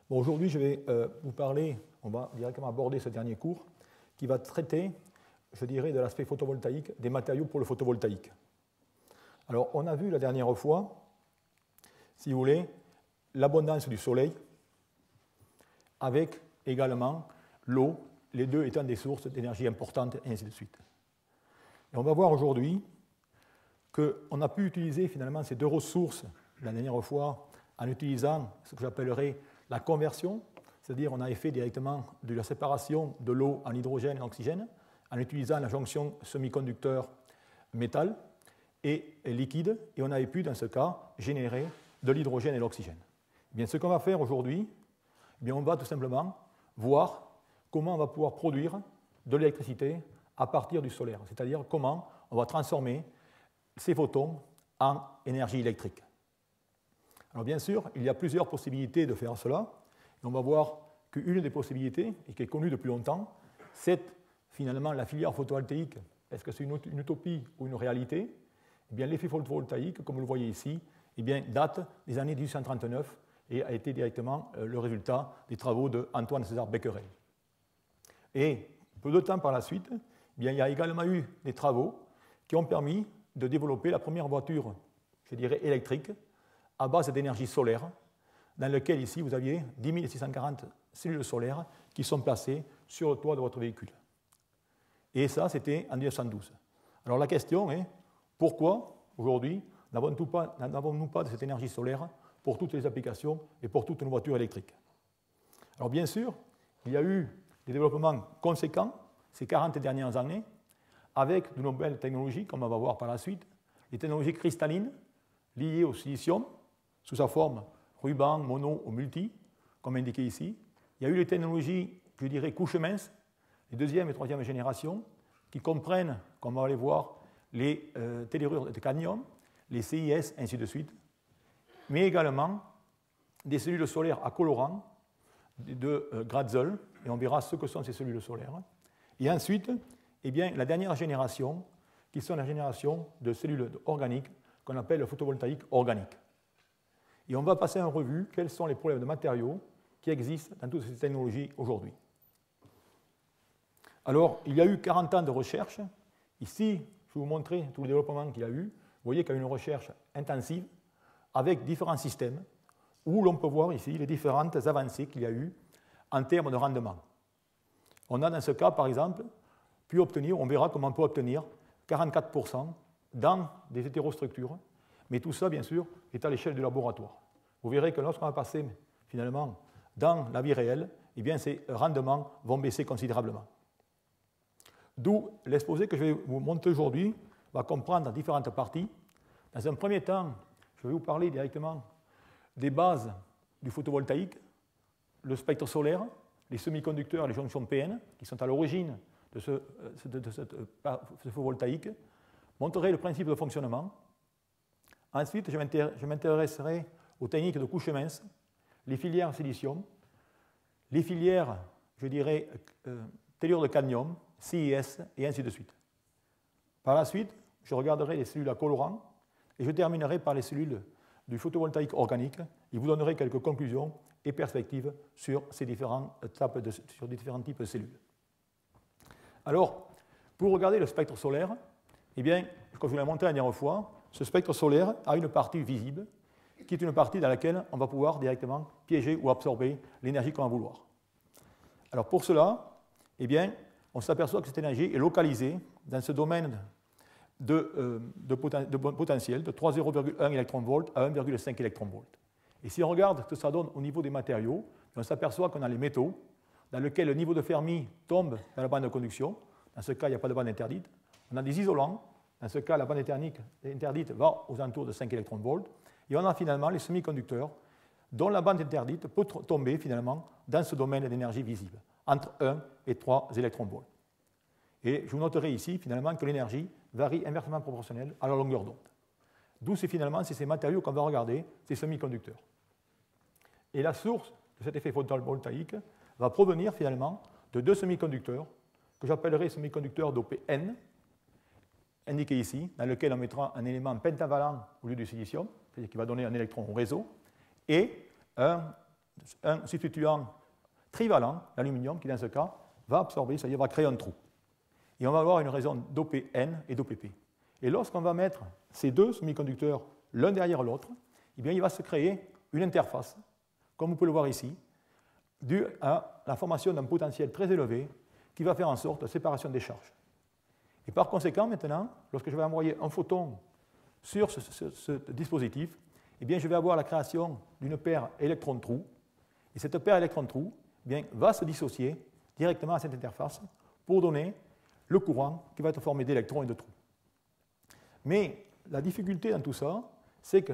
Bon, aujourd'hui, je vais vous parler, on va directement aborder ce dernier cours, qui va traiter, je dirais, de l'aspect photovoltaïque, des matériaux pour le photovoltaïque. Alors, on a vu la dernière fois, si vous voulez, l'abondance du soleil, avec également l'eau, les deux étant des sources d'énergie importantes, et ainsi de suite. Et on va voir aujourd'hui qu'on a pu utiliser finalement ces deux ressources la dernière fois en utilisant ce que j'appellerais la conversion, c'est-à-dire on avait fait directement de la séparation de l'eau en hydrogène et en oxygène en utilisant la jonction semi-conducteur-métal et liquide, et on avait pu dans ce cas générer de l'hydrogène et de l'oxygène. Eh bien, ce qu'on va faire aujourd'hui, eh bien, on va tout simplement voir comment on va pouvoir produire de l'électricité à partir du solaire, c'est-à-dire comment on va transformer ces photons en énergie électrique. Alors bien sûr, il y a plusieurs possibilités de faire cela, et on va voir qu'une des possibilités, et qui est connue depuis longtemps, c'est finalement la filière photovoltaïque. Est-ce que c'est une utopie ou une réalité? Eh bien, l'effet photovoltaïque, comme vous le voyez ici, eh bien, date des années 1839 et a été directement le résultat des travaux d'Antoine César Becquerel. Et peu de temps par la suite, eh bien, il y a également eu des travaux qui ont permis de développer la première voiture, je dirais, électrique, à base d'énergie solaire, dans lequel ici vous aviez 10 640 cellules solaires qui sont placées sur le toit de votre véhicule. Et ça, c'était en 1912. Alors la question est, pourquoi aujourd'hui n'avons-nous pas de cette énergie solaire pour toutes les applications et pour toutes nos voitures électriques? Alors bien sûr, il y a eu des développements conséquents ces 40 dernières années, avec de nouvelles technologies, comme on va voir par la suite, les technologies cristallines liées au silicium, sous sa forme ruban, mono ou multi, comme indiqué ici. Il y a eu les technologies, je dirais, couches minces, les deuxième et troisième générations, qui comprennent, comme on va les voir, les tellurures de cadmium, les CIS, ainsi de suite, mais également des cellules solaires à colorant de Gratzel, et on verra ce que sont ces cellules solaires. Et ensuite, eh bien, la dernière génération, qui sont la génération de cellules organiques, qu'on appelle le photovoltaïque organique. Et on va passer en revue quels sont les problèmes de matériaux qui existent dans toutes ces technologies aujourd'hui. Alors, il y a eu 40 ans de recherche. Ici, je vais vous montrer tout le développement qu'il y a eu. Vous voyez qu'il y a eu une recherche intensive avec différents systèmes où l'on peut voir ici les différentes avancées qu'il y a eu en termes de rendement. On a dans ce cas, par exemple, pu obtenir, on verra comment on peut obtenir 44% dans des hétérostructures, mais tout ça, bien sûr, est à l'échelle du laboratoire. Vous verrez que lorsqu'on va passer, finalement, dans la vie réelle, eh bien, ces rendements vont baisser considérablement. D'où l'exposé que je vais vous montrer aujourd'hui va comprendre différentes parties. Dans un premier temps, je vais vous parler directement des bases du photovoltaïque, le spectre solaire, les semi-conducteurs et les jonctions PN, qui sont à l'origine de ce photovoltaïque, montrerai le principe de fonctionnement. Ensuite, je m'intéresserai aux techniques de couches minces, les filières silicium, les filières, je dirais, tellure de cadmium, CIS, et ainsi de suite. Par la suite, je regarderai les cellules à colorant, et je terminerai par les cellules du photovoltaïque organique, et vous donnerai quelques conclusions et perspectives sur ces différents types de cellules. Alors, pour regarder le spectre solaire, eh bien, comme je vous l'ai montré la dernière fois, ce spectre solaire a une partie visible, qui est une partie dans laquelle on va pouvoir directement piéger ou absorber l'énergie qu'on va vouloir. Alors pour cela, eh bien, on s'aperçoit que cette énergie est localisée dans ce domaine de potentiel de 3,1 eV à 1,5 eV. Et si on regarde ce que ça donne au niveau des matériaux, on s'aperçoit qu'on a les métaux, dans lesquels le niveau de Fermi tombe dans la bande de conduction. Dans ce cas, il n'y a pas de bande interdite. On a des isolants. Dans ce cas, la bande interdite va aux alentours de 5 eV. Et on a finalement les semi-conducteurs, dont la bande interdite peut tomber finalement dans ce domaine d'énergie visible, entre 1 et 3 électronvolts. Et je vous noterai ici finalement que l'énergie varie inversement proportionnelle à la longueur d'onde. D'où c'est finalement ces matériaux qu'on va regarder, ces semi-conducteurs. Et la source de cet effet photovoltaïque va provenir finalement de deux semi-conducteurs que j'appellerai semi-conducteurs dopés N, indiqué ici, dans lequel on mettra un élément pentavalent au lieu du silicium, c'est-à-dire qui va donner un électron au réseau, et un un substituant trivalent, l'aluminium, qui dans ce cas va absorber, c'est-à-dire va créer un trou. Et on va avoir une raison d'OPN et d'OPP. Et lorsqu'on va mettre ces deux semi-conducteurs l'un derrière l'autre, eh bien, il va se créer une interface, comme vous pouvez le voir ici, due à la formation d'un potentiel très élevé qui va faire en sorte de séparation des charges. Et par conséquent, maintenant, lorsque je vais envoyer un photon sur ce dispositif, eh bien, je vais avoir la création d'une paire électron-trou. Et cette paire électron-trou eh bien, va se dissocier directement à cette interface pour donner le courant qui va être formé d'électrons et de trous. Mais la difficulté dans tout ça, c'est que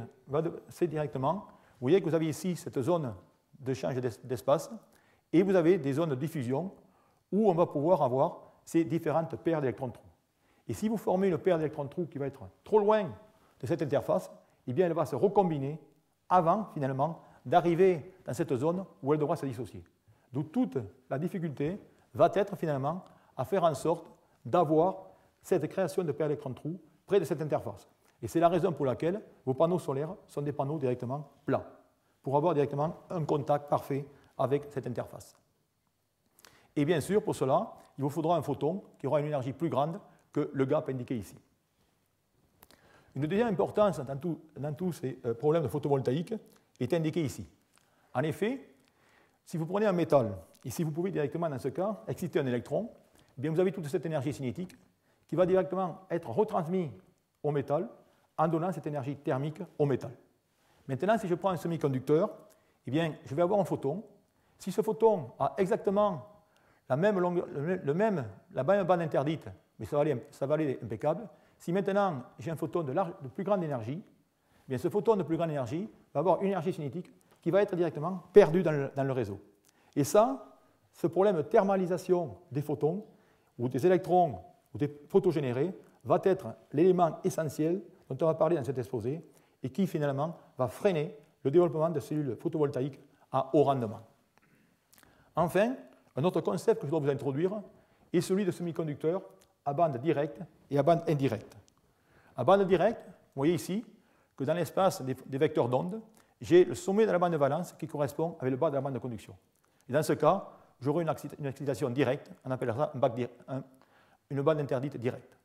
c'est directement, vous voyez que vous avez ici cette zone de change d'espace et vous avez des zones de diffusion où on va pouvoir avoir ces différentes paires d'électrons-trous. Et si vous formez une paire d'électrons-trous qui va être trop loin de cette interface, eh bien, elle va se recombiner avant, finalement, d'arriver dans cette zone où elle devra se dissocier. D'où toute la difficulté va être, finalement, à faire en sorte d'avoir cette création de paires d'électrons-trous près de cette interface. Et c'est la raison pour laquelle vos panneaux solaires sont des panneaux directement plats, pour avoir directement un contact parfait avec cette interface. Et bien sûr, pour cela, il vous faudra un photon qui aura une énergie plus grande que le gap indiqué ici. Une deuxième importance dans tous ces problèmes de photovoltaïque est indiquée ici. En effet, si vous prenez un métal, et si vous pouvez directement, dans ce cas, exciter un électron, eh bien vous avez toute cette énergie cinétique qui va directement être retransmise au métal en donnant cette énergie thermique au métal. Maintenant, si je prends un semi-conducteur, eh bien, je vais avoir un photon. Si ce photon a exactement la même bande interdite, mais ça va aller impeccable, si maintenant j'ai un photon de plus grande énergie, eh bien, ce photon de plus grande énergie va avoir une énergie cinétique qui va être directement perdue dans le réseau. Et ça, ce problème de thermalisation des photons, ou des électrons, ou des photogénérés, va être l'élément essentiel dont on va parler dans cet exposé, et qui finalement va freiner le développement de cellules photovoltaïques à haut rendement. Enfin, un autre concept que je dois vous introduire est celui de semi-conducteurs à bande directe et à bande indirecte. À bande directe, vous voyez ici que dans l'espace des vecteurs d'onde, j'ai le sommet de la bande de valence qui correspond avec le bas de la bande de conduction. Et dans ce cas, j'aurai une excitation directe, on appelle ça une bande interdite directe.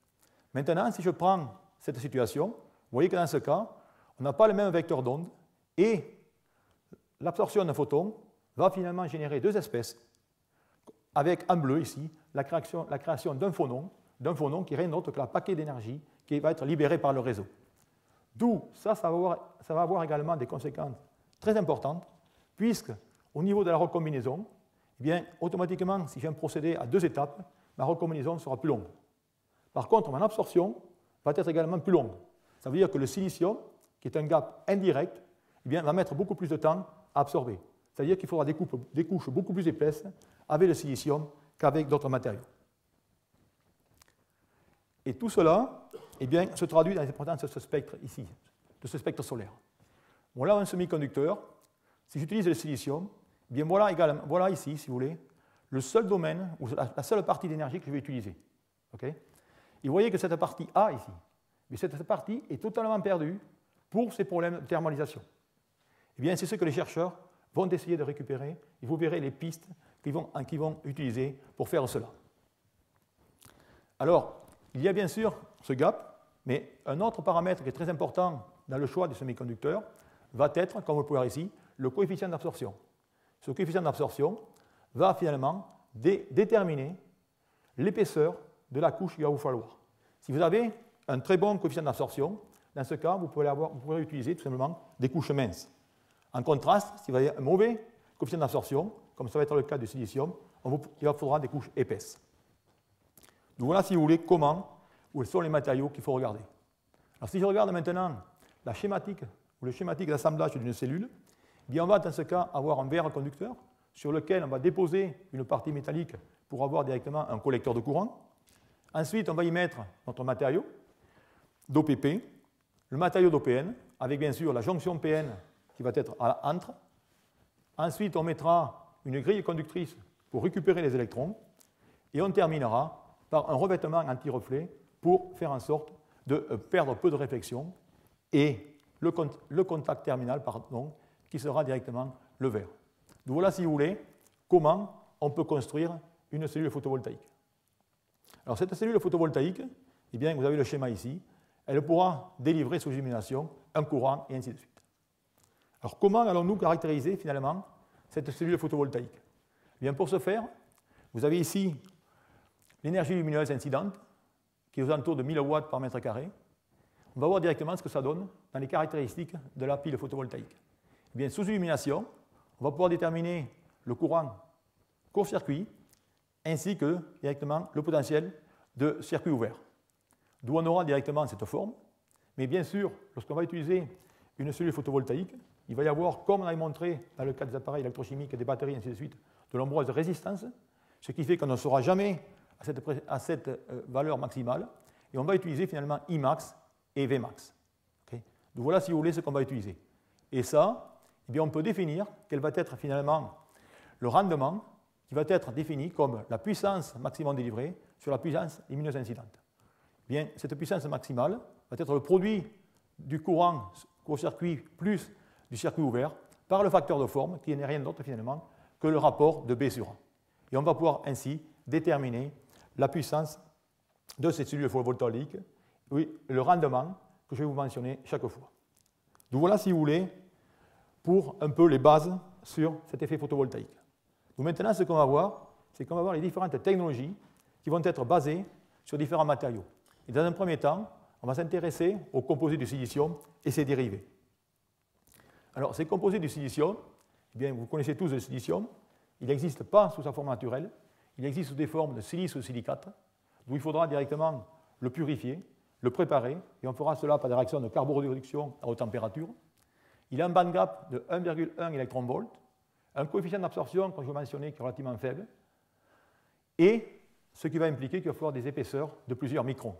Maintenant, si je prends cette situation, vous voyez que dans ce cas, on n'a pas le même vecteur d'onde et l'absorption d'un photon va finalement générer deux espèces, avec en bleu ici la création d'un phonon qui est rien d'autre que la paquet d'énergie qui va être libéré par le réseau. D'où ça va avoir également des conséquences très importantes, puisque au niveau de la recombinaison, eh bien, automatiquement, si j'ai un procédé à deux étapes, ma recombinaison sera plus longue. Par contre, mon absorption va être également plus longue. Ça veut dire que le silicium, qui est un gap indirect, eh bien, va mettre beaucoup plus de temps à absorber. C'est-à-dire qu'il faudra des couches beaucoup plus épaisses avec le silicium qu'avec d'autres matériaux. Et tout cela eh bien, se traduit dans l'importance de ce spectre ici, de ce spectre solaire. Voilà un semi-conducteur. Si j'utilise le silicium, eh bien voilà ici, si vous voulez, le seul domaine, ou la seule partie d'énergie que je vais utiliser. Okay? Et vous voyez que cette partie A ici, mais cette partie est totalement perdue pour ces problèmes de thermalisation. Eh bien, c'est ce que les chercheurs vont essayer de récupérer, et vous verrez les pistes qu'ils vont utiliser pour faire cela. Alors, il y a bien sûr ce gap, mais un autre paramètre qui est très important dans le choix des semi-conducteurs va être, comme vous le pouvez voir ici, le coefficient d'absorption. Ce coefficient d'absorption va finalement déterminer l'épaisseur de la couche qu'il va vous falloir. Si vous avez un très bon coefficient d'absorption, dans ce cas, vous pourrez utiliser tout simplement des couches minces. En contraste, si vous avez un mauvais coefficient d'absorption, comme ça va être le cas du silicium, il vous faudra des couches épaisses. Donc voilà, si vous voulez, où sont les matériaux qu'il faut regarder. Alors si je regarde maintenant la schématique ou le schématique d'assemblage d'une cellule, eh bien on va dans ce cas avoir un verre conducteur sur lequel on va déposer une partie métallique pour avoir directement un collecteur de courant. Ensuite, on va y mettre notre matériau d'OPP, le matériau d'OPN, avec bien sûr la jonction PN qui va être entre. Ensuite, on mettra une grille conductrice pour récupérer les électrons. Et on terminera par un revêtement anti-reflet pour faire en sorte de perdre peu de réflexion et le contact terminal, qui sera directement le verre. Donc voilà, si vous voulez, comment on peut construire une cellule photovoltaïque. Alors cette cellule photovoltaïque, eh bien, vous avez le schéma ici, elle pourra délivrer sous illumination un courant et ainsi de suite. Alors comment allons-nous caractériser finalement cette cellule photovoltaïque? Eh bien, pour ce faire, vous avez ici l'énergie lumineuse incidente qui est aux alentours de 1000 watts par mètre carré. On va voir directement ce que ça donne dans les caractéristiques de la pile photovoltaïque. Eh bien, sous illumination, on va pouvoir déterminer le courant court-circuit ainsi que directement le potentiel de circuit ouvert. D'où on aura directement cette forme. Mais bien sûr, lorsqu'on va utiliser une cellule photovoltaïque, il va y avoir, comme on a montré dans le cas des appareils électrochimiques, des batteries, ainsi de suite, de nombreuses résistances, ce qui fait qu'on ne saura jamais à cette valeur maximale, et on va utiliser finalement Imax et Vmax. Okay. Donc voilà, si vous voulez, ce qu'on va utiliser. Et ça, eh bien, on peut définir quel va être finalement le rendement qui va être défini comme la puissance maximum délivrée sur la puissance lumineuse incidente. Eh bien, cette puissance maximale va être le produit du courant court-circuit plus du circuit ouvert par le facteur de forme qui n'est rien d'autre finalement que le rapport de B sur A. Et on va pouvoir ainsi déterminer la puissance de cette cellule photovoltaïque, oui, le rendement que je vais vous mentionner chaque fois. Donc voilà, si vous voulez, pour un peu les bases sur cet effet photovoltaïque. Donc maintenant, ce qu'on va voir, c'est qu'on va voir les différentes technologies qui vont être basées sur différents matériaux. Et dans un premier temps, on va s'intéresser aux composés du silicium et ses dérivés. Alors, ces composés du silicium, eh bien, vous connaissez tous le silicium, il n'existe pas sous sa forme naturelle, il existe sous des formes de silice ou silicate, d'où il faudra directement le purifier, le préparer, et on fera cela par des réactions de carboréduction à haute température. Il a un band gap de 1,1 électron-volt, un coefficient d'absorption, comme je vous mentionnais, qui est relativement faible, et ce qui va impliquer qu'il va falloir des épaisseurs de plusieurs microns.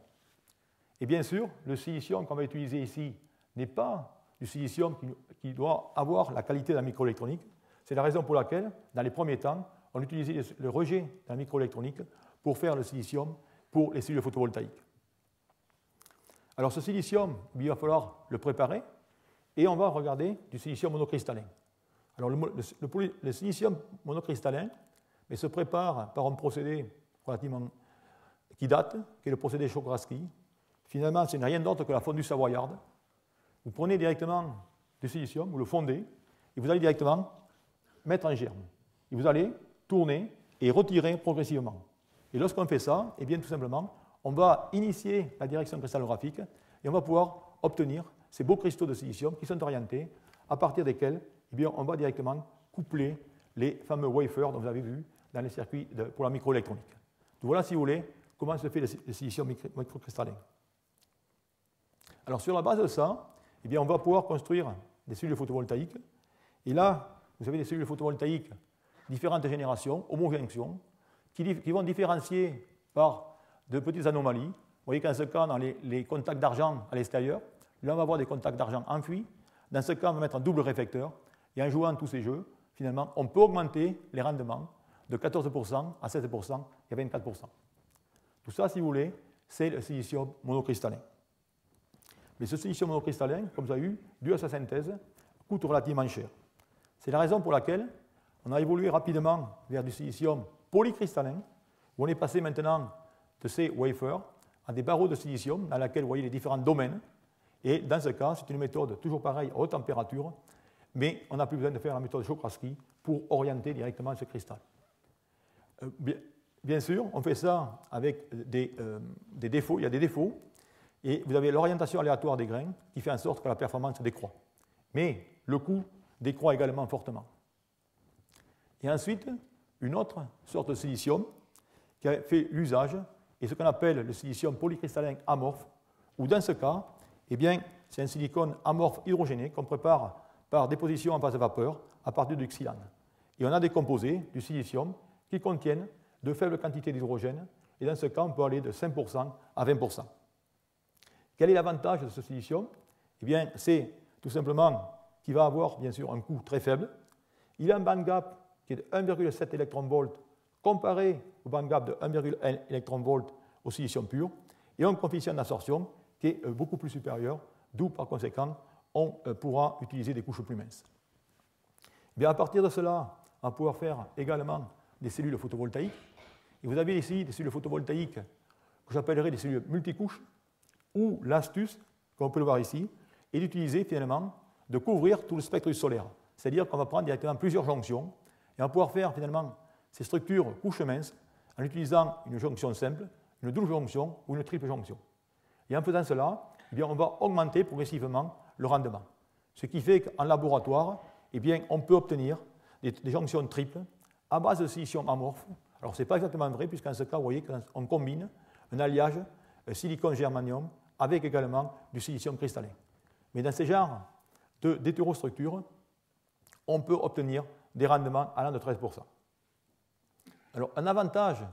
Et bien sûr, le silicium qu'on va utiliser ici n'est pas du silicium qui doit avoir la qualité d'un microélectronique. C'est la raison pour laquelle, dans les premiers temps, on utilisait le rejet d'un microélectronique pour faire le silicium pour les cellules photovoltaïques. Alors ce silicium, il va falloir le préparer et on va regarder du silicium monocristallin. Alors le silicium monocristallin se prépare par un procédé relativement qui date, qui est le procédé Czochralski. Finalement, ce n'est rien d'autre que la fondue savoyarde. Vous prenez directement du silicium, vous le fondez, et vous allez directement mettre en germe. Et vous allez tourner et retirer progressivement. Et lorsqu'on fait ça, eh bien, tout simplement, on va initier la direction cristallographique et on va pouvoir obtenir ces beaux cristaux de silicium qui sont orientés, à partir desquels eh bien, on va directement coupler les fameux wafers dont vous avez vu dans les circuits pour la microélectronique. Donc voilà, si vous voulez, comment se fait le silicium microcristallin. Alors sur la base de ça, eh bien, on va pouvoir construire des cellules photovoltaïques. Et là, vous avez des cellules photovoltaïques différentes générations, homojunction, qui vont différencier par de petites anomalies. Vous voyez qu'en ce cas, dans les contacts d'argent à l'extérieur, là, on va avoir des contacts d'argent enfuis. Dans ce cas, on va mettre un double réflecteur. Et en jouant tous ces jeux, finalement, on peut augmenter les rendements de 14% à 16% et à 24%. Tout ça, si vous voulez, c'est le silicium monocristallin. Mais ce silicium monocristallin, comme vous avez vu, dû à sa synthèse, coûte relativement cher. C'est la raison pour laquelle on a évolué rapidement vers du silicium polycristallin, où on est passé maintenant de ces wafers à des barreaux de silicium dans lesquels vous voyez les différents domaines. Et dans ce cas, c'est une méthode toujours pareille à haute température, mais on n'a plus besoin de faire la méthode Czochralski pour orienter directement ce cristal. Bien sûr, on fait ça avec des défauts. Il y a des défauts. Et vous avez l'orientation aléatoire des grains qui fait en sorte que la performance décroît. Mais le coût décroît également fortement. Et ensuite, une autre sorte de silicium qui a fait l'usage est ce qu'on appelle le silicium polycristallin amorphe, où dans ce cas, eh bien, c'est un silicone amorphe hydrogéné qu'on prépare par déposition en phase de vapeur à partir du xylane. Et on a des composés du silicium qui contiennent de faibles quantités d'hydrogène, et dans ce cas, on peut aller de 5% à 20%. Quel est l'avantage de ce silicium? Eh bien, c'est tout simplement qu'il va avoir, bien sûr, un coût très faible. Il a un band gap qui est de 1,7 électron-volt comparé au band gap de 1,1 électron-volt au silicium pur, et un coefficient d'absorption qui est beaucoup plus supérieur, d'où, par conséquent, on pourra utiliser des couches plus minces. Eh bien, à partir de cela, on va pouvoir faire également des cellules photovoltaïques. Et vous avez ici des cellules photovoltaïques que j'appellerai des cellules multicouches, où l'astuce, comme on peut le voir ici, est d'utiliser finalement, de couvrir tout le spectre du solaire. C'est-à-dire qu'on va prendre directement plusieurs jonctions et on va pouvoir faire finalement ces structures couches minces en utilisant une jonction simple, une double jonction ou une triple jonction. Et en faisant cela, eh bien, on va augmenter progressivement le rendement. Ce qui fait qu'en laboratoire, eh bien, on peut obtenir des jonctions triples à base de silicium amorphe. Alors, ce n'est pas exactement vrai, puisqu'en ce cas, vous voyez qu'on combine un alliage silicone-germanium avec également du silicium cristallin. Mais dans ces genres d'hétérostructures, on peut obtenir des rendements allant de 13%. Alors, un avantage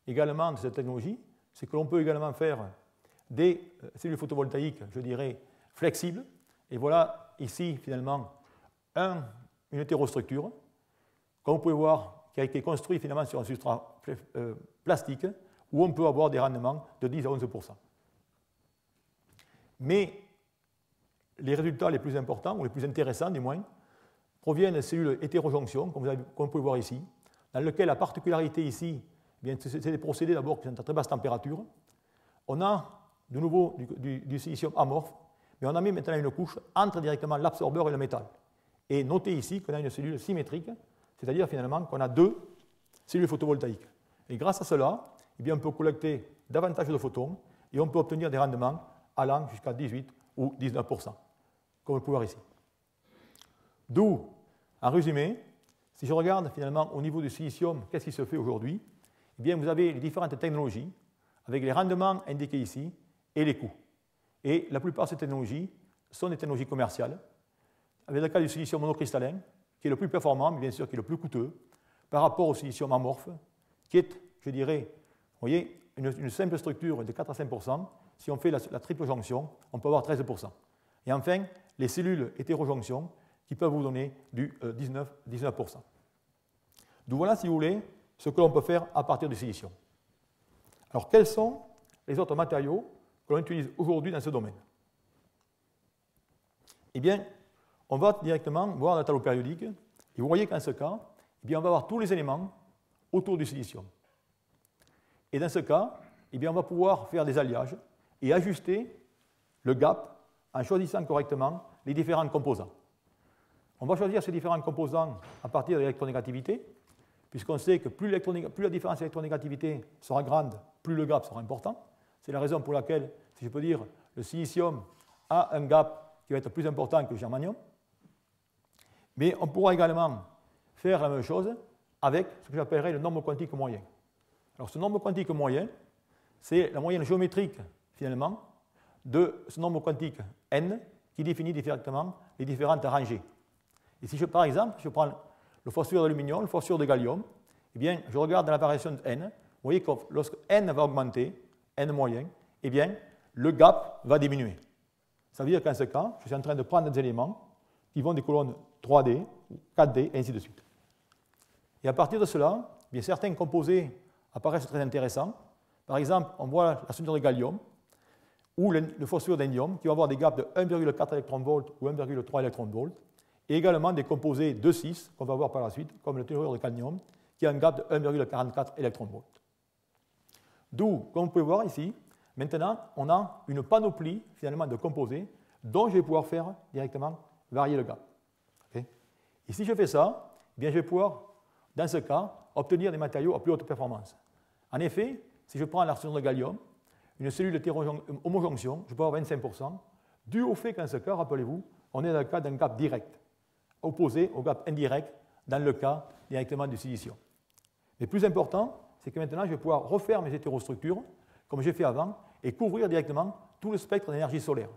également de cette technologie, c'est que l'on peut également faire des cellules photovoltaïques, je dirais, flexibles. Et voilà ici, finalement, une hétérostructure, comme vous pouvez voir, qui a été construite finalement sur un substrat plastique, où on peut avoir des rendements de 10 à 11%. Mais les résultats les plus importants, ou les plus intéressants du moins, proviennent de cellules hétérojonctions, comme vous pouvez voir ici, dans lesquelles la particularité ici, c'est des procédés d'abord qui sont à très basse température. On a de nouveau du silicium amorphe, mais on a mis maintenant une couche entre directement l'absorbeur et le métal. Et notez ici qu'on a une cellule symétrique, c'est-à-dire finalement qu'on a deux cellules photovoltaïques. Et grâce à cela, eh bien, on peut collecter davantage de photons et on peut obtenir des rendements allant jusqu'à 18 ou 19%, comme vous pouvez voir ici. D'où, en résumé, si je regarde finalement au niveau du silicium, qu'est-ce qui se fait aujourd'hui? Eh bien, vous avez les différentes technologies avec les rendements indiqués ici et les coûts. Et la plupart de ces technologies sont des technologies commerciales, avec le cas du silicium monocristallin, qui est le plus performant, mais bien sûr qui est le plus coûteux, par rapport au silicium amorphe, qui est, je dirais, vous voyez, une simple structure de 4 à 5%. Si on fait la triple jonction, on peut avoir 13%. Et enfin, les cellules hétérojonctions, qui peuvent vous donner du 19%. Donc voilà, si vous voulez, ce que l'on peut faire à partir du silicium. Alors, quels sont les autres matériaux que l'on utilise aujourd'hui dans ce domaine? Eh bien, on va directement voir dans le tableau périodique, et vous voyez qu'en ce cas, eh bien, on va avoir tous les éléments autour du silicium. Et dans ce cas, eh bien, on va pouvoir faire des alliages et ajuster le gap en choisissant correctement les différents composants. On va choisir ces différents composants à partir de l'électronégativité, puisqu'on sait que plus la différence d'électronégativité sera grande, plus le gap sera important. C'est la raison pour laquelle, si je peux dire, le silicium a un gap qui va être plus important que le germanium. Mais on pourra également faire la même chose avec ce que j'appellerais le nombre quantique moyen. Alors ce nombre quantique moyen, c'est la moyenne géométrique, finalement, de ce nombre quantique n qui définit directement les différentes rangées. Et si, par exemple, je prends le phosphure d'aluminium, le phosphure de gallium, eh bien, je regarde dans la variation de n, vous voyez que lorsque n va augmenter, n moyen, eh bien, le gap va diminuer. Ça veut dire qu'en ce cas, je suis en train de prendre des éléments qui vont des colonnes 3D, 4D, et ainsi de suite. Et à partir de cela, eh bien, certains composés apparaissent très intéressants. Par exemple, on voit la structure de gallium ou le phosphure d'indium qui va avoir des gaps de 1,4 electron-volt ou 1,3 electron-volt, et également des composés de 6 qu'on va voir par la suite, comme le tellurure de cadmium, qui a un gap de 1,44 electron-volt. D'où, comme vous pouvez voir ici, maintenant, on a une panoplie finalement de composés dont je vais pouvoir faire directement varier le gap. Okay. Et si je fais ça, eh bien, je vais pouvoir, dans ce cas, obtenir des matériaux à plus haute performance. En effet, si je prends la structure de gallium, une cellule homojonction, je peux avoir 25%, dû au fait qu'en ce cas, rappelez-vous, on est dans le cas d'un gap direct, opposé au gap indirect dans le cas directement du silicium. Mais plus important, c'est que maintenant, je vais pouvoir refaire mes hétérostructures, comme j'ai fait avant, et couvrir directement tout le spectre d'énergie solaire.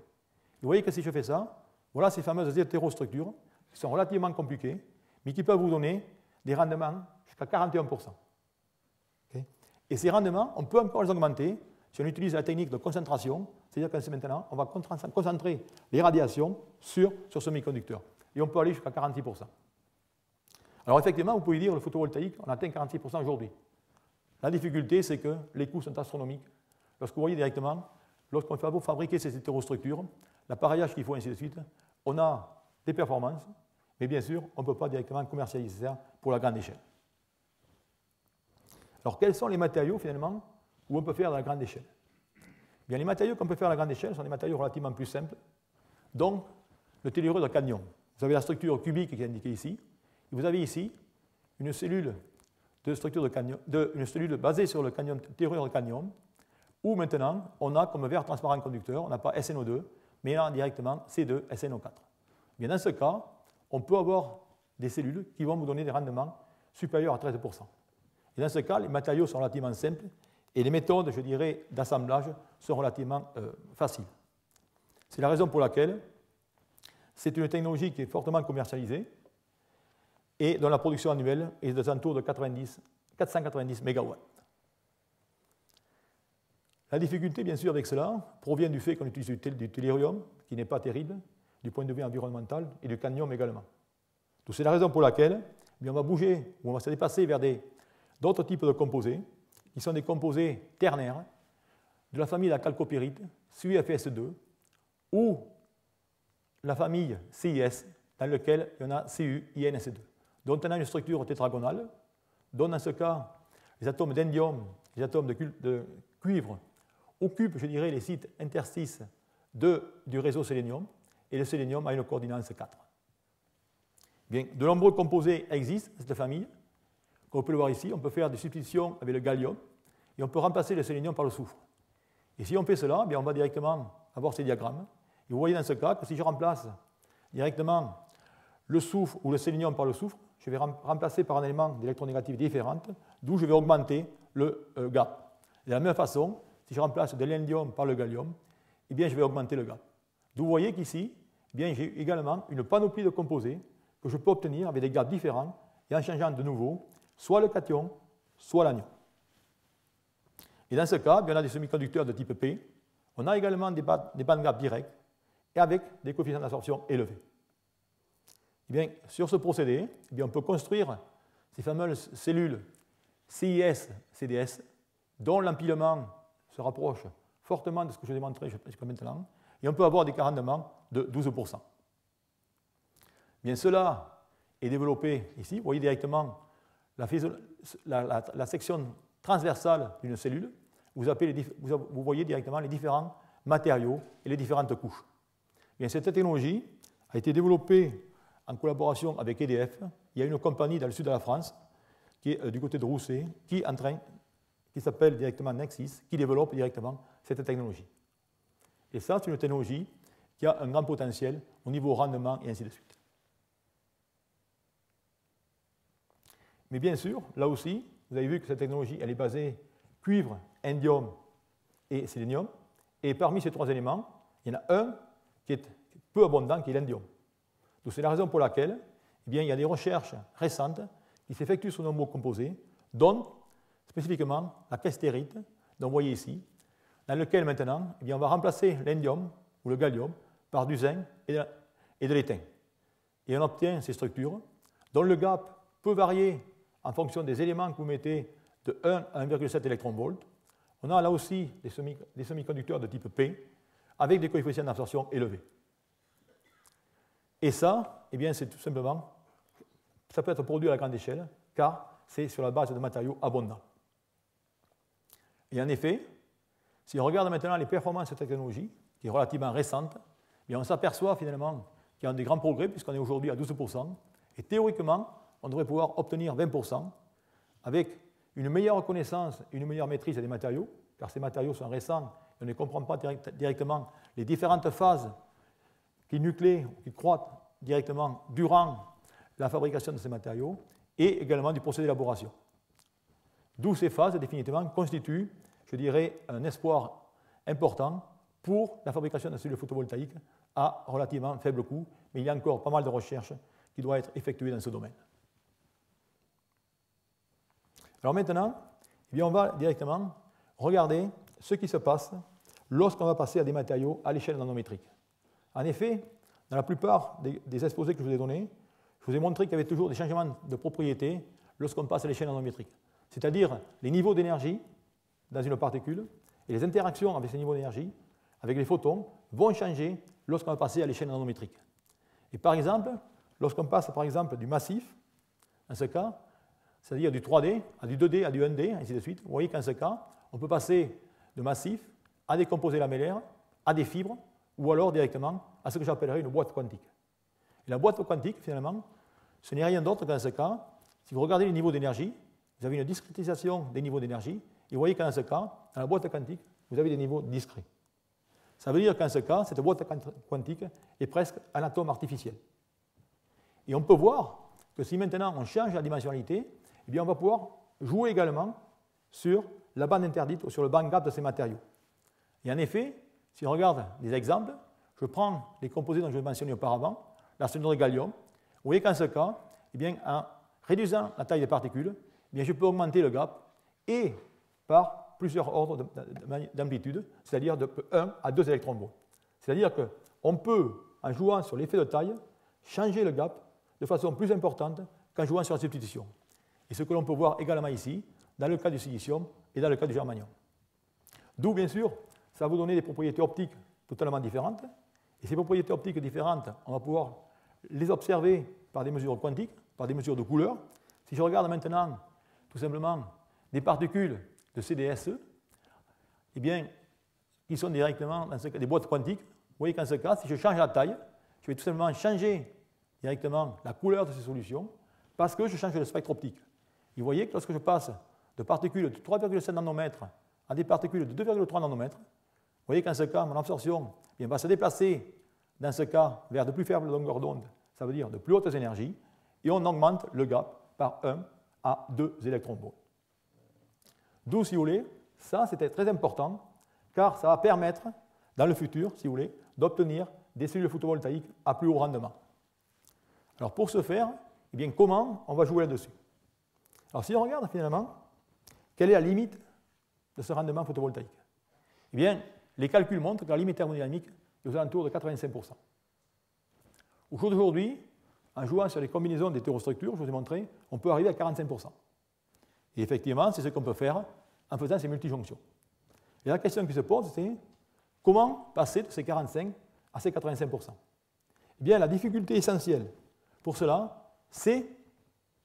Vous voyez que si je fais ça, voilà ces fameuses hétérostructures, qui sont relativement compliquées, mais qui peuvent vous donner des rendements jusqu'à 41%. Okay. Et ces rendements, on peut encore les augmenter si on utilise la technique de concentration, c'est-à-dire que maintenant, on va concentrer les radiations sur ce semi-conducteur. Et on peut aller jusqu'à 46%. Alors effectivement, vous pouvez dire que le photovoltaïque, on atteint 46% aujourd'hui. La difficulté, c'est que les coûts sont astronomiques. Lorsque vous voyez directement, lorsqu'on fait fabriquer ces hétérostructures, l'appareillage qu'il faut, ainsi de suite, on a des performances, mais bien sûr, on ne peut pas directement commercialiser ça pour la grande échelle. Alors, quels sont les matériaux, finalement, où on peut faire de la grande échelle? Bien, les matériaux qu'on peut faire à la grande échelle sont des matériaux relativement plus simples, donc le tellurure de cadmium. Vous avez la structure cubique qui est indiquée ici, et vous avez ici une cellule de structure de cadmium, une cellule basée sur le tellurure de cadmium, où maintenant on a comme verre transparent conducteur, on n'a pas SNO2, mais on a directement C2SNO4. Bien, dans ce cas, on peut avoir des cellules qui vont vous donner des rendements supérieurs à 13%. Et dans ce cas, les matériaux sont relativement simples et les méthodes, je dirais, d'assemblage sont relativement faciles. C'est la raison pour laquelle c'est une technologie qui est fortement commercialisée et dont la production annuelle est aux alentours de 490 MW. La difficulté, bien sûr, avec cela provient du fait qu'on utilise du tellurium, qui n'est pas terrible du point de vue environnemental, et du cadmium également. Donc, c'est la raison pour laquelle on va bouger, ou on va se dépasser vers d'autres types de composés, qui sont des composés ternaires, de la famille de la chalcopyrite, CuFS2, ou la famille CIS, dans laquelle il y en a CuINS2, dont on a une structure tétragonale, dont dans ce cas, les atomes d'indium, les atomes de cuivre occupent, je dirais, les sites interstices du réseau sélénium, et le sélénium a une coordinance 4. Bien, de nombreux composés existent dans cette famille. Comme on peut le voir ici, on peut faire des substitutions avec le gallium, et on peut remplacer le sélénium par le soufre. Et si on fait cela, bien, on va directement avoir ces diagrammes. Et vous voyez dans ce cas que si je remplace directement le soufre ou le sélénium par le soufre, je vais remplacer par un élément d'électronégativité différente, d'où je vais augmenter le gap. De la même façon, si je remplace de l'indium par le gallium, eh bien, je vais augmenter le gap. D'où vous voyez qu'ici, eh bien, j'ai également une panoplie de composés que je peux obtenir avec des gaps différents et en changeant de nouveau soit le cation, soit l'anion. Et dans ce cas, bien, on a des semi-conducteurs de type P. On a également des bandes gaps directs et avec des coefficients d'absorption élevés. Eh bien, sur ce procédé, eh bien, on peut construire ces fameuses cellules CIS-CDS dont l'empilement se rapproche fortement de ce que je vous ai montré jusqu'à maintenant, et on peut avoir des rendements de 12%. Bien, cela est développé ici. Vous voyez directement la section transversale d'une cellule. Vous voyez directement les différents matériaux et les différentes couches. Bien, cette technologie a été développée en collaboration avec EDF. Il y a une compagnie dans le sud de la France, qui est du côté de Rousset, qui s'appelle directement Nexis, qui développe directement cette technologie. Et ça, c'est une technologie qui a un grand potentiel au niveau rendement et ainsi de suite. Mais bien sûr, là aussi, vous avez vu que cette technologie, elle est basée cuivre, indium et sélénium. Et parmi ces trois éléments, il y en a un qui est peu abondant, qui est l'indium. Donc c'est la raison pour laquelle eh bien, il y a des recherches récentes qui s'effectuent sur de nombreux composés, dont spécifiquement la kestérite, dont vous voyez ici, dans lequel maintenant eh bien, on va remplacer l'indium ou le gallium par du zinc et de l'étain. Et on obtient ces structures dont le gap peut varier en fonction des éléments que vous mettez de 1 à 1,7 électronvolts. On a là aussi des semi-conducteurs de type P avec des coefficients d'absorption élevés. Et ça, eh bien, c'est tout simplement, ça peut être produit à la grande échelle, car c'est sur la base de matériaux abondants. Et en effet, si on regarde maintenant les performances de cette technologie, qui est relativement récente, eh bien, on s'aperçoit finalement qu'il y a des grands progrès, puisqu'on est aujourd'hui à 12%, et théoriquement, on devrait pouvoir obtenir 20% avec une meilleure connaissance et une meilleure maîtrise des matériaux, car ces matériaux sont récents et on ne comprend pas directement les différentes phases qui nucléent ou qui croîtent directement durant la fabrication de ces matériaux, et également du procédé d'élaboration. D'où ces phases, définitivement, constituent, je dirais, un espoir important pour la fabrication de cellules photovoltaïques à relativement faible coût, mais il y a encore pas mal de recherches qui doivent être effectuées dans ce domaine. Alors maintenant, eh bien, on va directement regarder ce qui se passe lorsqu'on va passer à des matériaux à l'échelle nanométrique. En effet, dans la plupart des exposés que je vous ai donnés, je vous ai montré qu'il y avait toujours des changements de propriétés lorsqu'on passe à l'échelle nanométrique. C'est-à-dire les niveaux d'énergie dans une particule et les interactions avec ces niveaux d'énergie, avec les photons, vont changer lorsqu'on va passer à l'échelle nanométrique. Et par exemple, lorsqu'on passe par exemple du massif, dans ce cas, c'est-à-dire du 3D à du 2D à du 1D, ainsi de suite, vous voyez qu'en ce cas, on peut passer de massif à des composés lamellaires, à des fibres, ou alors directement à ce que j'appellerais une boîte quantique. Et la boîte quantique, finalement, ce n'est rien d'autre qu'en ce cas, si vous regardez les niveaux d'énergie, vous avez une discrétisation des niveaux d'énergie, et vous voyez qu'en ce cas, dans la boîte quantique, vous avez des niveaux discrets. Ça veut dire qu'en ce cas, cette boîte quantique est presque un atome artificiel. Et on peut voir que si maintenant on change la dimensionnalité, eh bien on va pouvoir jouer également sur la bande interdite ou sur le bandgap de ces matériaux. Et en effet, si on regarde des exemples, je prends les composés dont je mentionnais auparavant, l'arsenure de gallium. Vous voyez qu'en ce cas, eh bien, en réduisant la taille des particules, eh bien, je peux augmenter le gap et par plusieurs ordres d'amplitude, c'est-à-dire de 1 à 2 électronvolts. C'est-à-dire qu'on peut, en jouant sur l'effet de taille, changer le gap de façon plus importante qu'en jouant sur la substitution. Et ce que l'on peut voir également ici, dans le cas du silicium et dans le cas du germanium. D'où, bien sûr, ça va vous donner des propriétés optiques totalement différentes. Et ces propriétés optiques différentes, on va pouvoir les observer par des mesures quantiques, par des mesures de couleur. Si je regarde maintenant, tout simplement, des particules de CDSE, eh bien, qui sont directement dans ce cas, des boîtes quantiques, vous voyez qu'en ce cas, si je change la taille, je vais tout simplement changer directement la couleur de ces solutions parce que je change le spectre optique. Et vous voyez que lorsque je passe de particules de 3,7 nanomètres à des particules de 2,3 nanomètres, vous voyez qu'en ce cas, mon absorption va se déplacer, dans ce cas, vers de plus faibles longueurs d'onde, ça veut dire de plus hautes énergies, et on augmente le gap par 1 à 2 électronvolts. D'où, si vous voulez, ça c'était très important, car ça va permettre, dans le futur, si vous voulez, d'obtenir des cellules photovoltaïques à plus haut rendement. Alors pour ce faire, eh bien, comment on va jouer là-dessus? Alors si on regarde finalement, quelle est la limite de ce rendement photovoltaïque? Eh bien, les calculs montrent que la limite thermodynamique est aux alentours de 85%. Au jour d'aujourd'hui, en jouant sur les combinaisons d'hétérostructures, je vous ai montré, on peut arriver à 45%. Et effectivement, c'est ce qu'on peut faire en faisant ces multijonctions. Et la question qui se pose, c'est comment passer de ces 45 à ces 85%? Eh bien, la difficulté essentielle pour cela, c'est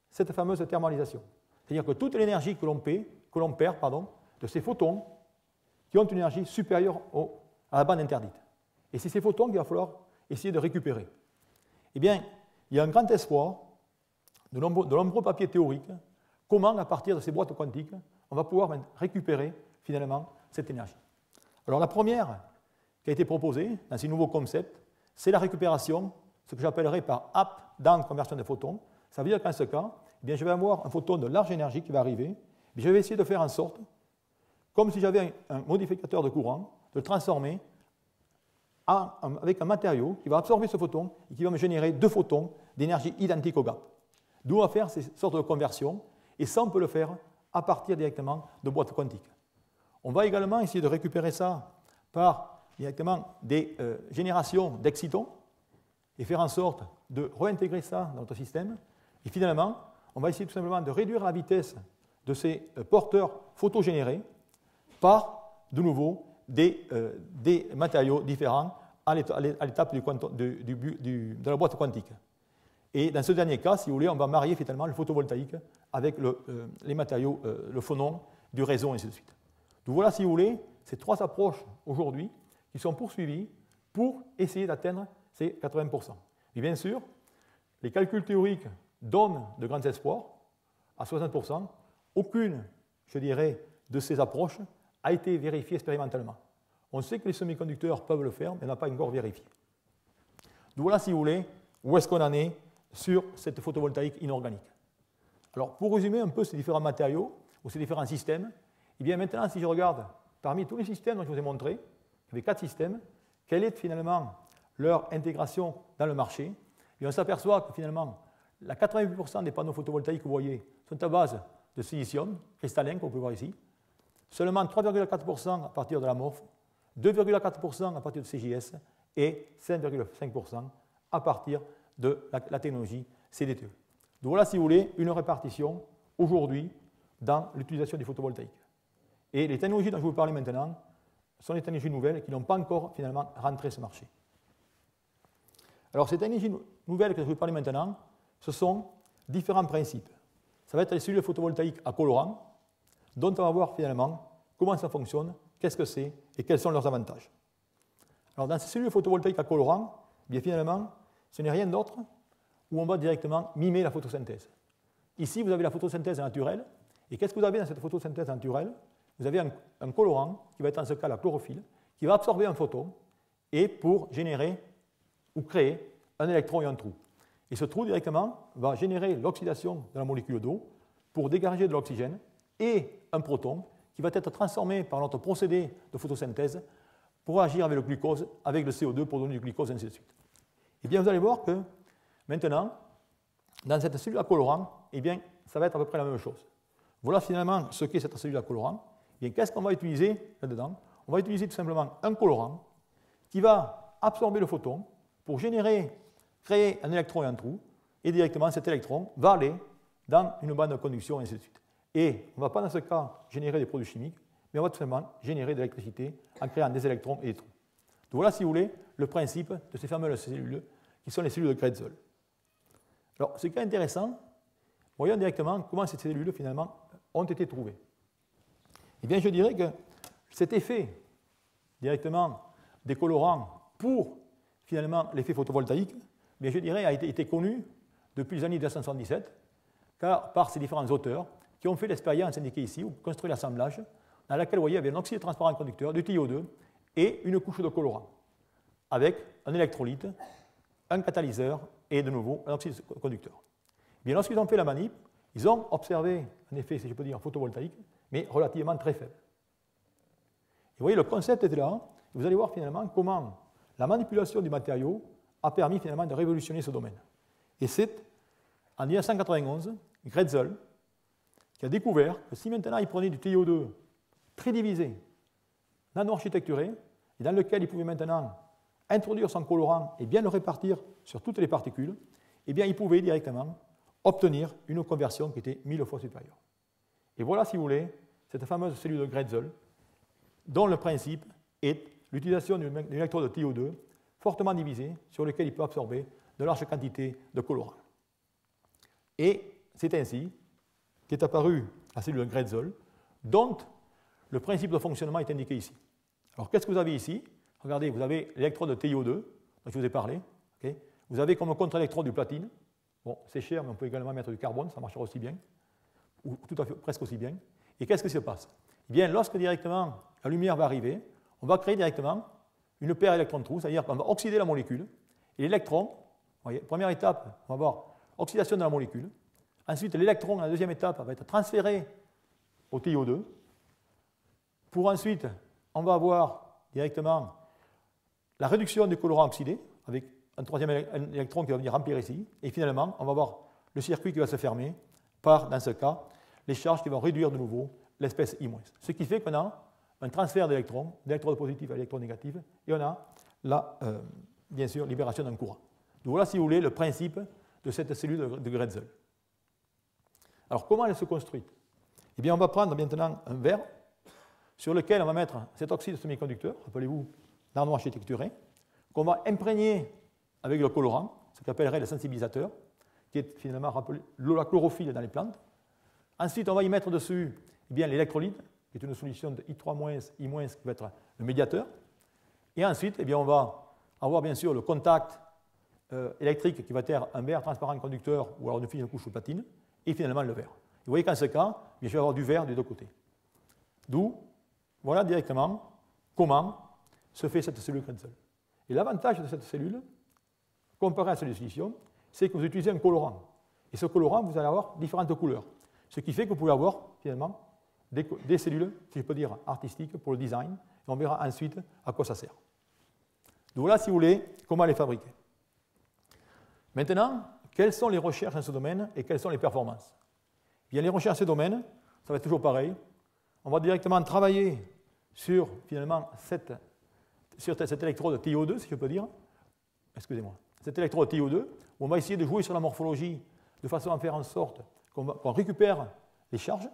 cette fameuse thermalisation. C'est-à-dire que toute l'énergie que l'on perd de ces photons qui ont une énergie supérieure à la bande interdite. Et c'est ces photons qu'il va falloir essayer de récupérer. Eh bien, il y a un grand espoir de nombreux papiers théoriques, comment, à partir de ces boîtes quantiques, on va pouvoir récupérer finalement cette énergie. Alors la première qui a été proposée dans ces nouveaux concepts, c'est la récupération, ce que j'appellerais par up-down conversion de photons. Ça veut dire qu'en ce cas, eh bien, je vais avoir un photon de large énergie qui va arriver, et je vais essayer de faire en sorte, comme si j'avais un modificateur de courant, de le transformer avec un matériau qui va absorber ce photon et qui va me générer 2 photons d'énergie identique au gap. D'où on va faire ces sortes de conversions, et ça on peut le faire à partir directement de boîtes quantiques. On va également essayer de récupérer ça par directement des générations d'excitons et faire en sorte de réintégrer ça dans notre système. Et finalement, on va essayer tout simplement de réduire la vitesse de ces porteurs photogénérés par, de nouveau, des matériaux différents à l'étape de la boîte quantique. Et dans ce dernier cas, si vous voulez, on va marier finalement le photovoltaïque avec les matériaux, le phonon du réseau, et ainsi de suite. Donc voilà, si vous voulez, ces 3 approches aujourd'hui qui sont poursuivies pour essayer d'atteindre ces 80%. Et bien sûr, les calculs théoriques donnent de grands espoirs à 60%. Aucune, je dirais, de ces approches a été vérifiée expérimentalement. On sait que les semi-conducteurs peuvent le faire, mais on n'a pas encore vérifié. Donc voilà, si vous voulez, où est-ce qu'on en est sur cette photovoltaïque inorganique. Alors, pour résumer un peu ces différents matériaux ou ces différents systèmes, eh bien maintenant, si je regarde parmi tous les systèmes dont je vous ai montré, il y avait 4 systèmes, quelle est finalement leur intégration dans le marché? Et on s'aperçoit que finalement, la 88% des panneaux photovoltaïques que vous voyez sont à base de silicium cristallin, comme vous pouvez voir ici, seulement 3,4% à partir de l'amorphe, 2,4% à partir de CJS et 5,5% à partir de la technologie CDTE. Donc voilà, si vous voulez, une répartition aujourd'hui dans l'utilisation du photovoltaïque. Et les technologies dont je vais vous parler maintenant sont des technologies nouvelles qui n'ont pas encore finalement rentré ce marché. Alors ces technologies nouvelle que je vais vous parler maintenant, ce sont différents principes. Ça va être les cellules photovoltaïques à colorant, dont on va voir finalement comment ça fonctionne, qu'est-ce que c'est et quels sont leurs avantages. Alors dans ces cellules photovoltaïques à colorant, bien finalement, ce n'est rien d'autre où on va directement mimer la photosynthèse. Ici, vous avez la photosynthèse naturelle, et qu'est-ce que vous avez dans cette photosynthèse naturelle? Vous avez un colorant, qui va être en ce cas la chlorophylle, qui va absorber un photon, et pour générer ou créer un électron et un trou. Et ce trou, directement, va générer l'oxydation de la molécule d'eau pour dégager de l'oxygène et un proton qui va être transformé par notre procédé de photosynthèse pour agir avec le glucose, avec le CO2 pour donner du glucose, et ainsi de suite. Et bien, vous allez voir que maintenant, dans cette cellule à colorant, eh bien, ça va être à peu près la même chose. Voilà finalement ce qu'est cette cellule à colorant. Et qu'est-ce qu'on va utiliser là-dedans? On va utiliser tout simplement un colorant qui va absorber le photon pour créer un électron et un trou, et directement cet électron va aller dans une bande de conduction, et ainsi de suite. Et on ne va pas dans ce cas générer des produits chimiques, mais on va tout simplement générer de l'électricité en créant des électrons et des trous. Donc voilà, si vous voulez, le principe de ces fameuses cellules qui sont les cellules de Grätzel. Alors, ce qui est intéressant, voyons directement comment ces cellules, finalement, ont été trouvées. Eh bien, je dirais que cet effet, directement, des colorants pour, finalement, l'effet photovoltaïque, bien, je dirais, a été connu depuis les années 1977 par ces différents auteurs qui ont fait l'expérience indiquée ici, ou construit l'assemblage, dans laquelle, vous voyez, il y avait un oxyde transparent conducteur, du TiO2, et une couche de colorant, avec un électrolyte, un catalyseur et de nouveau un oxyde conducteur. Bien, lorsqu'ils ont fait la manip, ils ont observé un effet, si je peux dire, photovoltaïque, mais relativement très faible. Et vous voyez, le concept était là. Vous allez voir finalement comment la manipulation du matériau a permis finalement de révolutionner ce domaine. Et c'est en 1991, Grätzel, qui a découvert que si maintenant il prenait du TiO2 prédivisé, nano-architecturé, et dans lequel il pouvait maintenant introduire son colorant et bien le répartir sur toutes les particules, eh bien il pouvait directement obtenir une conversion qui était 1000 fois supérieure. Et voilà, si vous voulez, cette fameuse cellule de Grätzel, dont le principe est l'utilisation d'un électrode de TiO2 fortement divisé, sur lequel il peut absorber de larges quantités de colorant. Et c'est ainsi qu'est apparue la cellule de Grätzel, dont le principe de fonctionnement est indiqué ici. Alors, qu'est-ce que vous avez ici? Regardez, vous avez l'électrode de TiO2, dont je vous ai parlé. Okay. Vous avez comme contre-électrode du platine. Bon, c'est cher, mais on peut également mettre du carbone, ça marchera aussi bien, ou tout à fait, presque aussi bien. Et qu'est-ce qui se passe? Eh bien, lorsque directement la lumière va arriver, on va créer directement une paire électron-trou, c'est-à-dire qu'on va oxyder la molécule. Et l'électron, première étape, on va avoir oxydation de la molécule. Ensuite, l'électron, la deuxième étape, va être transféré au TiO2. Pour ensuite, on va avoir directement la réduction du colorant oxydé, avec un troisième électron qui va venir remplir ici. Et finalement, on va avoir le circuit qui va se fermer par, dans ce cas, les charges qui vont réduire de nouveau l'espèce I-. Ce qui fait qu'on a un transfert d'électrons, d'électrodes positifs à électrons négatifs, et on a la, bien sûr, libération d'un courant. Donc voilà, si vous voulez, le principe de cette cellule de Grätzel. Alors, comment elle se construit? Eh bien, on va prendre maintenant un verre sur lequel on va mettre cet oxyde semi-conducteur, rappelez-vous, nano-architecturé, qu'on va imprégner avec le colorant, ce qu'on appellerait le sensibilisateur, qui est finalement rappelé la chlorophylle dans les plantes. Ensuite, on va y mettre dessus l'électrolyte, qui est une solution de I3-, I-, qui va être le médiateur. Et ensuite, on va avoir bien sûr le contact électrique qui va être un verre transparent conducteur ou alors une fine couche de platine, et finalement le verre. Vous voyez qu'en ce cas, je vais avoir du verre des deux côtés. D'où, voilà directement comment se fait cette cellule Grätzel. Et l'avantage de cette cellule, comparé à celle de silicium, c'est que vous utilisez un colorant. Et ce colorant, vous allez avoir différentes couleurs. Ce qui fait que vous pouvez avoir finalement des cellules, si je peux dire, artistiques pour le design. Et on verra ensuite à quoi ça sert. Donc voilà, si vous voulez, comment les fabriquer. Maintenant, quelles sont les recherches dans ce domaine et quelles sont les performances? Bien, les recherches dans ce domaine, ça va être toujours pareil. On va directement travailler sur, finalement, cet électrode TiO2, si je peux dire. Excusez-moi. Cet électrode TiO2, où on va essayer de jouer sur la morphologie de façon à faire en sorte qu'on récupère les charges.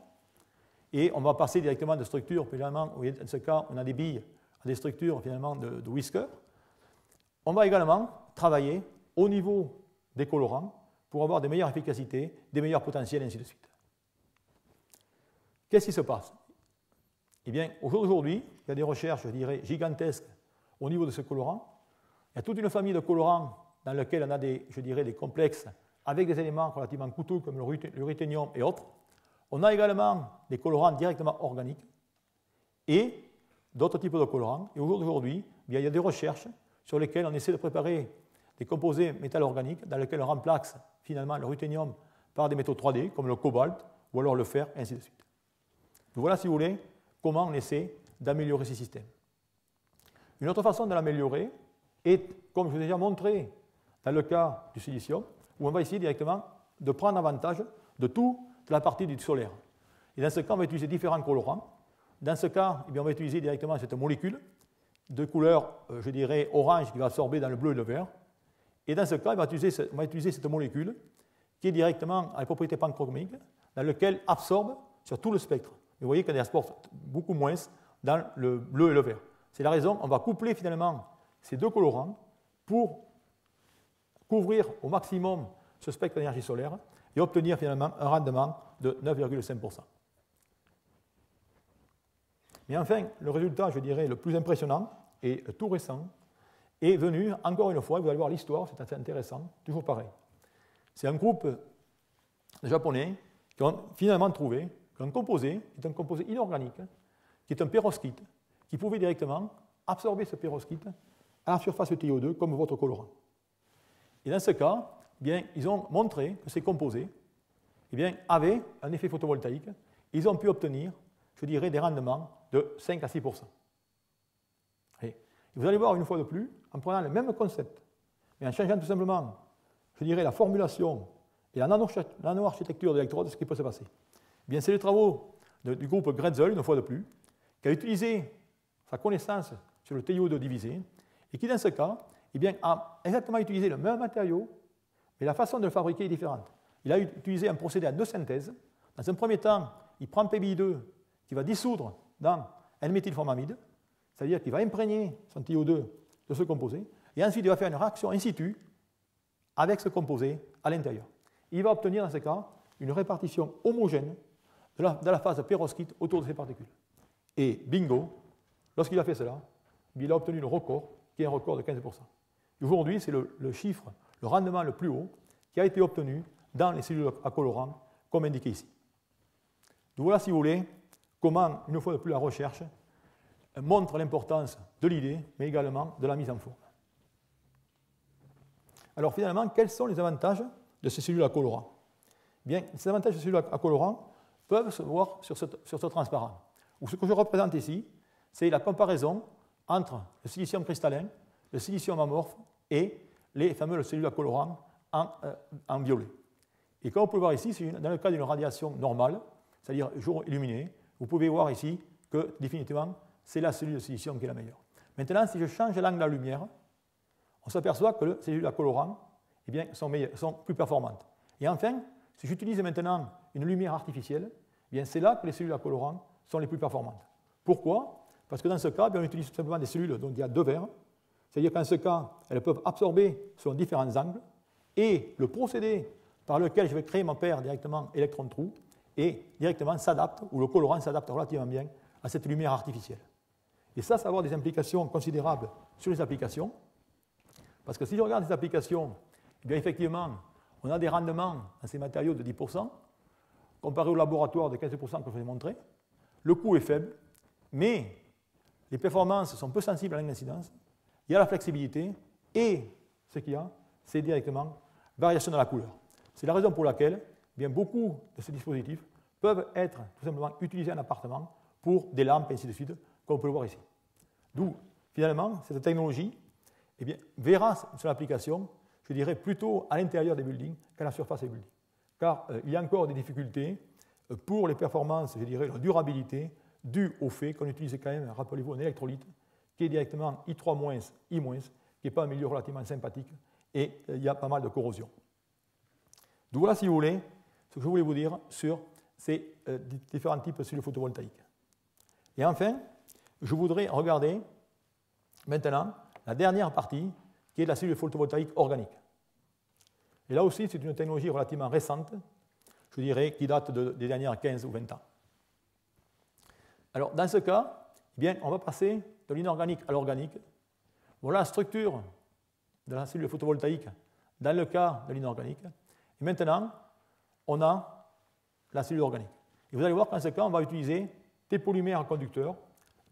Et on va passer directement de structures, finalement, dans ce cas, on a des billes, à des structures, finalement, de whisker. On va également travailler au niveau des colorants pour avoir des meilleures efficacités, des meilleurs potentiels, et ainsi de suite. Qu'est-ce qui se passe? Eh bien, aujourd'hui, il y a des recherches, je dirais, gigantesques au niveau de ce colorant. Il y a toute une famille de colorants dans lesquels on a je dirais, des complexes avec des éléments relativement coûteux comme le ruthénium et autres. On a également des colorants directement organiques et d'autres types de colorants. Et aujourd'hui, il y a des recherches sur lesquelles on essaie de préparer des composés métal organiques dans lesquels on remplace finalement le ruthénium par des métaux 3D comme le cobalt ou alors le fer, et ainsi de suite. Donc voilà, si vous voulez, comment on essaie d'améliorer ces systèmes. Une autre façon de l'améliorer est, comme je vous ai déjà montré dans le cas du silicium, où on va essayer directement de prendre avantage de toute la partie du solaire. Et dans ce cas, on va utiliser différents colorants. Dans ce cas, eh bien, on va utiliser directement cette molécule de couleur, je dirais, orange qui va absorber dans le bleu et le vert. Et dans ce cas, on va utiliser cette molécule qui est directement à la propriété panchromique, dans laquelle absorbe sur tout le spectre. Et vous voyez qu'elle exporte beaucoup moins dans le bleu et le vert. C'est la raison, on va coupler finalement ces deux colorants pour couvrir au maximum ce spectre d'énergie solaire et obtenir finalement un rendement de 9,5%. Mais enfin, le résultat, je dirais, le plus impressionnant et tout récent est venu, encore une fois, vous allez voir l'histoire, c'est assez intéressant, toujours pareil. C'est un groupe de Japonais qui ont finalement trouvé qu'un composé, qui est un composé inorganique, qui est un pérovskite, qui pouvait directement absorber ce pérovskite à la surface de TiO2 comme votre colorant. Et dans ce cas, eh bien, ils ont montré que ces composés eh bien, avaient un effet photovoltaïque. Ils ont pu obtenir, je dirais, des rendements de 5 à 6%. Et vous allez voir une fois de plus, en prenant le même concept, mais en changeant tout simplement, je dirais, la formulation et la nano-architecture de l'électrode, ce qui peut se passer. Eh bien, c'est les travaux du groupe Grätzel, une fois de plus, qui a utilisé sa connaissance sur le TiO2 divisé, et qui, dans ce cas, eh bien, a exactement utilisé le même matériau, mais la façon de le fabriquer est différente. Il a utilisé un procédé à deux synthèses. Dans un premier temps, il prend PBI2 qui va dissoudre dans N-méthylformamide, c'est-à-dire qu'il va imprégner son TiO2 de ce composé, et ensuite il va faire une réaction in situ avec ce composé à l'intérieur. Il va obtenir dans ce cas une répartition homogène de la phase pérovskite autour de ces particules. Et bingo, lorsqu'il a fait cela, il a obtenu le record, qui est un record de 15%. Aujourd'hui, c'est le chiffre, le rendement le plus haut qui a été obtenu dans les cellules à colorant, comme indiqué ici. Donc voilà, si vous voulez, comment, une fois de plus, la recherche montre l'importance de l'idée, mais également de la mise en forme. Alors finalement, quels sont les avantages de ces cellules à colorant? Bien, ces avantages de ces cellules à colorant peuvent se voir sur ce transparent. Ou ce que je représente ici, c'est la comparaison entre le silicium cristallin, le silicium amorphe et les fameuses cellules à colorant en violet. Et comme vous pouvez voir ici, dans le cas d'une radiation normale, c'est-à-dire jour illuminé, vous pouvez voir ici que définitivement, c'est la cellule de silicium qui est la meilleure. Maintenant, si je change l'angle de la lumière, on s'aperçoit que les cellules à colorant eh bien, sont plus performantes. Et enfin, si j'utilise maintenant une lumière artificielle, eh bien, c'est là que les cellules à colorant sont les plus performantes. Pourquoi? Parce que dans ce cas, on utilise tout simplement des cellules dont il y a deux verres, c'est-à-dire qu'en ce cas, elles peuvent absorber selon différents angles, et le procédé par lequel je vais créer mon paire directement électron-trou et directement s'adapte, ou le colorant s'adapte relativement bien à cette lumière artificielle. Et ça va avoir des implications considérables sur les applications, parce que si je regarde les applications, eh bien effectivement, on a des rendements dans ces matériaux de 10%, comparé au laboratoire de 15% que je vous ai montré. Le coût est faible, mais les performances sont peu sensibles à l'incidence, il y a la flexibilité, et ce qu'il y a, c'est directement variation de la couleur. C'est la raison pour laquelle bien, beaucoup de ces dispositifs peuvent être tout simplement utilisés en appartement pour des lampes, et ainsi de suite, comme on peut le voir ici. D'où, finalement, cette technologie eh bien, verra son application, je dirais, plutôt à l'intérieur des buildings qu'à la surface des buildings. Car il y a encore des difficultés pour les performances, je dirais, la durabilité, due au fait qu'on utilise quand même, rappelez-vous, un électrolyte qui est directement I3-, I-, qui n'est pas un milieu relativement sympathique, et il y a pas mal de corrosion. Donc voilà, si vous voulez, ce que je voulais vous dire sur ces différents types de cellules photovoltaïques. Et enfin, je voudrais regarder maintenant la dernière partie, qui est la cellule photovoltaïque organique. Et là aussi, c'est une technologie relativement récente, je dirais, qui date des dernières 15 ou 20 ans. Alors, dans ce cas, eh bien, on va passer de l'inorganique à l'organique. Voilà la structure de la cellule photovoltaïque dans le cas de l'inorganique. Et maintenant, on a la cellule organique. Et vous allez voir qu'en ce cas, on va utiliser des polymères conducteurs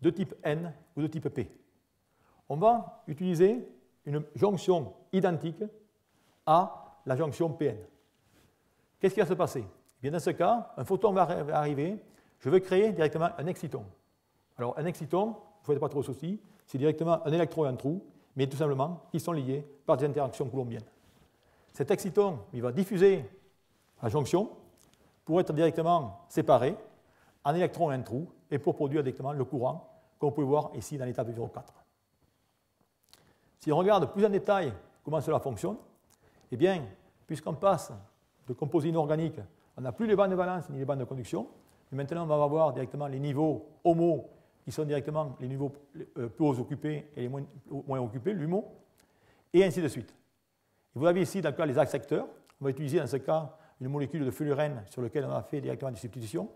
de type N ou de type P. On va utiliser une jonction identique à la jonction PN. Qu'est-ce qui va se passer? Eh bien, dans ce cas, un photon va arriver, je vais créer directement un exciton. Alors, un exciton, ne vous faites pas trop de soucis, c'est directement un électron et un trou, mais tout simplement, ils sont liés par des interactions coulombiennes. Cet exciton, il va diffuser la jonction pour être directement séparé en électron et un trou, et pour produire directement le courant, comme vous pouvez voir ici dans l'étape numéro 4. Si on regarde plus en détail comment cela fonctionne, eh bien, puisqu'on passe de composés inorganiques, on n'a plus les bandes de valence ni les bandes de conduction, mais maintenant on va avoir directement les niveaux HOMO, qui sont directement les niveaux plus hauts occupés et les moins occupés, l'HUMO, et ainsi de suite. Et vous avez ici, dans le cas des accepteurs, on va utiliser dans ce cas une molécule de fullerène sur laquelle on a fait directement des substitutions,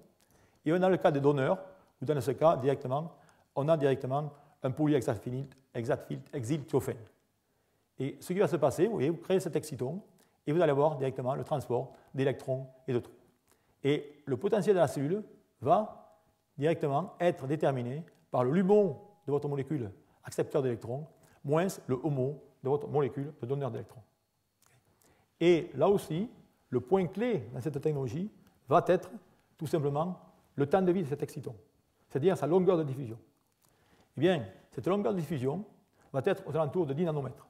et on a le cas des donneurs, où dans ce cas, on a directement un polyhexylthiophène. Et ce qui va se passer, vous voyez, vous créez cet exciton, et vous allez avoir directement le transport d'électrons et de trous. Et le potentiel de la cellule va directement être déterminé par le LUMO de votre molécule accepteur d'électrons moins le HOMO de votre molécule de donneur d'électrons. Et là aussi, le point clé dans cette technologie va être tout simplement le temps de vie de cet exciton, c'est-à-dire sa longueur de diffusion. Eh bien, cette longueur de diffusion va être aux alentours de 10 nanomètres.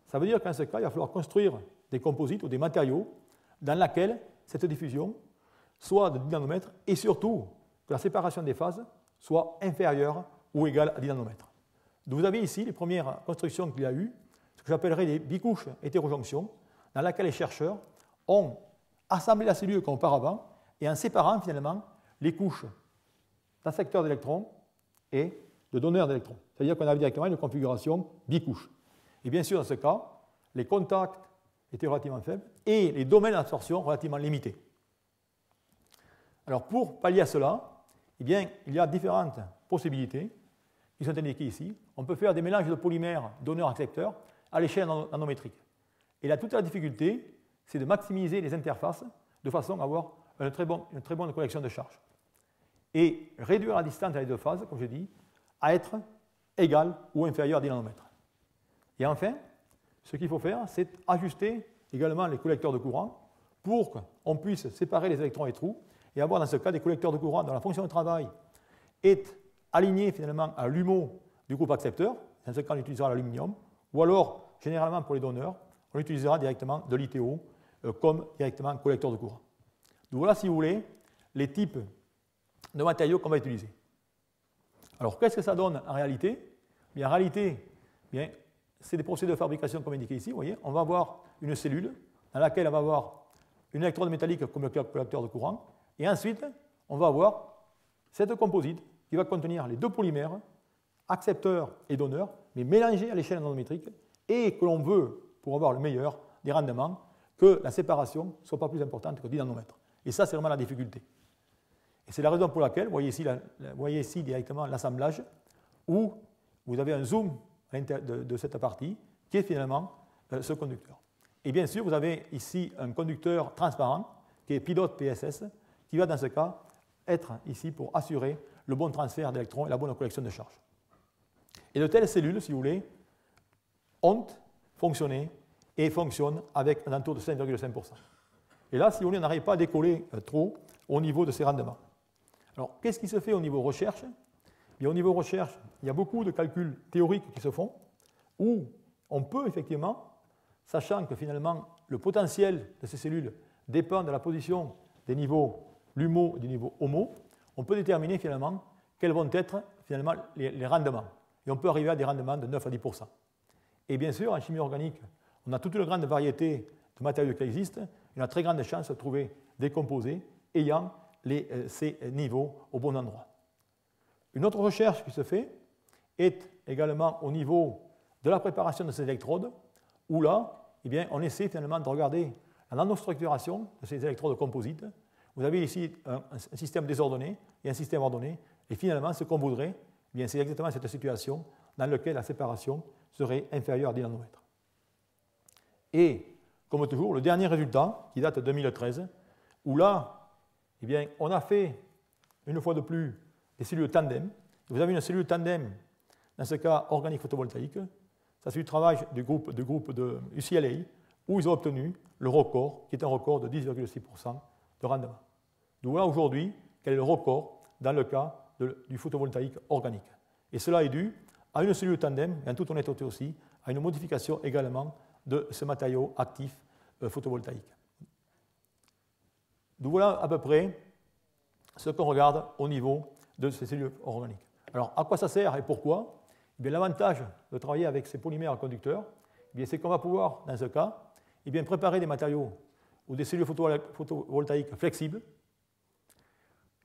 Ça veut dire qu'en ce cas, il va falloir construire des composites ou des matériaux dans lesquels cette diffusion soit de 10 nanomètres et surtout que la séparation des phases soit inférieure ou égale à 10 nanomètres. Donc vous avez ici les premières constructions qu'il y a eu, ce que j'appellerais des bicouches hétérojonctions, dans lesquelles les chercheurs ont assemblé la cellule comme auparavant et en séparant finalement les couches d'accepteurs d'électrons et de donneurs d'électrons. C'est-à-dire qu'on avait directement une configuration bicouche. Et bien sûr, dans ce cas, les contacts étaient relativement faibles et les domaines d'absorption relativement limités. Alors pour pallier à cela, eh bien, il y a différentes possibilités qui sont indiquées ici. On peut faire des mélanges de polymères donneurs-accepteurs à l'échelle nanométrique. Et là, toute la difficulté, c'est de maximiser les interfaces de façon à avoir une très bonne collection de charges. Et réduire la distance entre les deux phases, comme je dis, à être égale ou inférieure à 10 nanomètres. Et enfin, ce qu'il faut faire, c'est ajuster également les collecteurs de courant pour qu'on puisse séparer les électrons et trous et avoir dans ce cas des collecteurs de courant dont la fonction de travail est alignée finalement à l'HUMO du groupe accepteur. Dans ce cas, on utilisera l'aluminium. Ou alors, généralement pour les donneurs, on utilisera directement de l'ITO comme directement collecteur de courant. Donc voilà, si vous voulez, les types de matériaux qu'on va utiliser. Alors, qu'est-ce que ça donne en réalité? En réalité, c'est des procédés de fabrication comme indiqué ici. Vous voyez, on va avoir une cellule dans laquelle on va avoir une électrode métallique comme le collecteur de courant. Et ensuite, on va avoir cette composite qui va contenir les deux polymères, accepteurs et donneurs, mais mélangés à l'échelle nanométrique, et que l'on veut, pour avoir le meilleur des rendements, que la séparation ne soit pas plus importante que 10 nanomètres. Et ça, c'est vraiment la difficulté. Et c'est la raison pour laquelle, vous voyez ici directement l'assemblage, où vous avez un zoom de cette partie, qui est finalement ce conducteur. Et bien sûr, vous avez ici un conducteur transparent, qui est pilote PSS, qui va dans ce cas être ici pour assurer le bon transfert d'électrons et la bonne collection de charges. Et de telles cellules, si vous voulez, ont fonctionné et fonctionnent avec un taux de 5,5%. Et là, si vous voulez, on n'arrive pas à décoller trop au niveau de ces rendements. Alors, qu'est-ce qui se fait au niveau recherche? Bien, au niveau recherche, il y a beaucoup de calculs théoriques qui se font, où on peut effectivement, sachant que finalement le potentiel de ces cellules dépend de la position des niveaux LUMO et du niveau HOMO, on peut déterminer finalement quels vont être finalement les rendements. Et on peut arriver à des rendements de 9 à 10%. Et bien sûr, en chimie organique, on a toute une grande variété de matériaux qui existent, et on a très grande chance de trouver des composés ayant ces niveaux au bon endroit. Une autre recherche qui se fait est également au niveau de la préparation de ces électrodes, où là, eh bien, on essaie finalement de regarder la nanostructuration de ces électrodes composites. Vous avez ici un système désordonné et un système ordonné, et finalement, ce qu'on voudrait, eh bien, c'est exactement cette situation dans laquelle la séparation serait inférieure à 10 nanomètres. Et, comme toujours, le dernier résultat, qui date de 2013, où là, eh bien, on a fait, une fois de plus, des cellules tandem. Vous avez une cellule tandem, dans ce cas organique photovoltaïque. Ça, c'est du travail du groupe de UCLA, où ils ont obtenu le record, qui est un record de 10,6% de rendement. Donc voilà aujourd'hui quel est le record dans le cas du photovoltaïque organique. Et cela est dû à une cellule tandem, et en toute honnêteté aussi, à une modification également de ce matériau actif photovoltaïque. Donc voilà à peu près ce qu'on regarde au niveau de ces cellules organiques. Alors, à quoi ça sert et pourquoi? L'avantage de travailler avec ces polymères conducteurs, c'est qu'on va pouvoir, dans ce cas, préparer des matériaux ou des cellules photovoltaïques flexibles.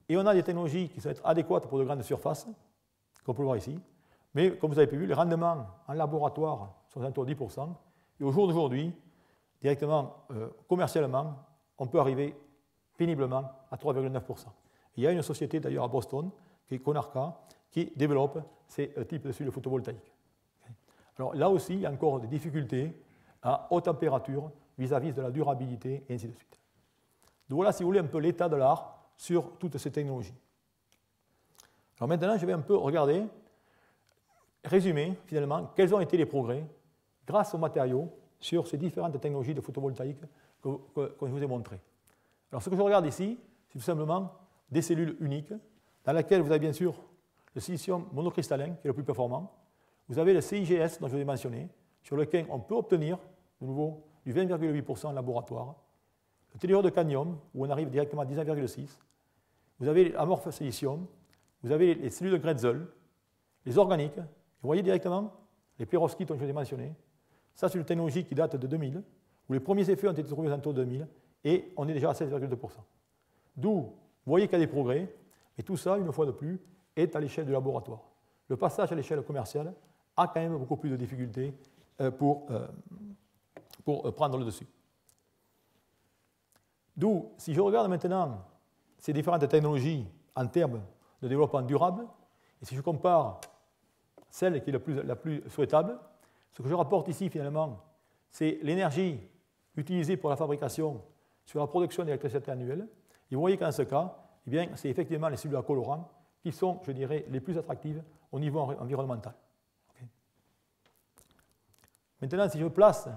Et on a des technologies qui sont adéquates pour de grandes surfaces, comme on peut le voir ici. Mais, comme vous avez pu vu, les rendements en laboratoire sont autour de 10%. Et au jour d'aujourd'hui, directement, commercialement, on peut arriver péniblement à 3,9%. Il y a une société d'ailleurs à Boston, qui est Konarka, qui développe ces types de cellules photovoltaïques. Alors là aussi, il y a encore des difficultés à haute température vis-à-vis de la durabilité et ainsi de suite. Donc voilà, si vous voulez, un peu l'état de l'art sur toutes ces technologies. Alors maintenant, je vais un peu regarder, résumer finalement, quels ont été les progrès grâce aux matériaux sur ces différentes technologies de photovoltaïque que je vous ai montrées. Alors ce que je regarde ici, c'est tout simplement des cellules uniques, dans lesquelles vous avez bien sûr le silicium monocristallin, qui est le plus performant. Vous avez le CIGS, dont je vous ai mentionné, sur lequel on peut obtenir, de nouveau, du 20,8% en laboratoire. Le tellurure de cadmium, où on arrive directement à 19,6%. Vous avez l'amorphe silicium. Vous avez les cellules de Grätzel, les organiques. Vous voyez directement les perovskites, dont je vous ai mentionné. Ça, c'est une technologie qui date de 2000, où les premiers effets ont été trouvés en 2000, et on est déjà à 16,2%. D'où, vous voyez qu'il y a des progrès, et tout ça, une fois de plus, est à l'échelle du laboratoire. Le passage à l'échelle commerciale a quand même beaucoup plus de difficultés pour prendre le dessus. D'où, si je regarde maintenant ces différentes technologies en termes de développement durable, et si je compare celle qui est la plus souhaitable, ce que je rapporte ici finalement, c'est l'énergie utilisée pour la fabrication sur la production d'électricité annuelle. Et vous voyez qu'en ce cas, eh bien, c'est effectivement les cellules à colorant qui sont, je dirais, les plus attractives au niveau environnemental. Okay. Maintenant, si je me place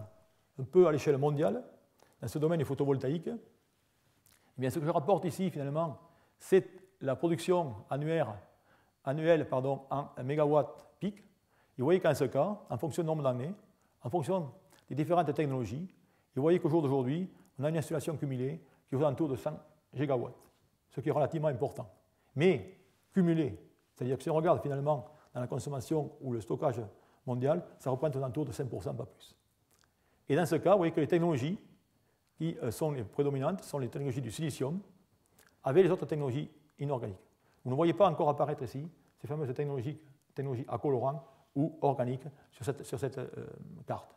un peu à l'échelle mondiale, dans ce domaine du photovoltaïque, eh bien, ce que je rapporte ici, finalement, c'est la production annuelle en mégawatts pic. Et vous voyez qu'en ce cas, en fonction du nombre d'années, en fonction des différentes technologies, vous voyez qu'au jour d'aujourd'hui, on a une installation cumulée qui est aux alentours de 100 gigawatts, ce qui est relativement important. Mais cumulé, c'est-à-dire que si on regarde finalement dans la consommation ou le stockage mondial, ça représente aux alentours de 5%, pas plus. Et dans ce cas, vous voyez que les technologies qui sont les prédominantes sont les technologies du silicium avec les autres technologies inorganiques. Vous ne voyez pas encore apparaître ici ces fameuses technologies à colorant ou organiques sur cette carte.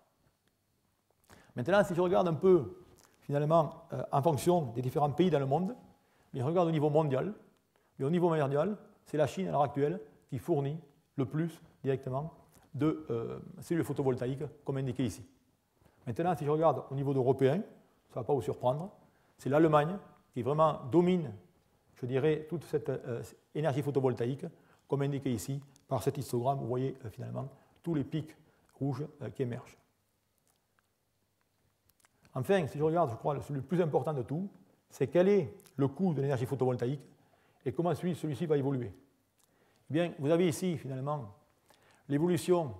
Maintenant, si je regarde un peu, finalement, en fonction des différents pays dans le monde, je regarde au niveau mondial. Et au niveau mondial, c'est la Chine à l'heure actuelle qui fournit le plus directement de cellules photovoltaïques, comme indiqué ici. Maintenant, si je regarde au niveau européen, ça ne va pas vous surprendre, c'est l'Allemagne qui vraiment domine, je dirais, toute cette énergie photovoltaïque, comme indiqué ici par cet histogramme. Vous voyez finalement tous les pics rouges qui émergent. Enfin, si je regarde, je crois, le plus important de tout, c'est quel est le coût de l'énergie photovoltaïque et comment celui-ci va évoluer. Eh bien, vous avez ici, finalement, l'évolution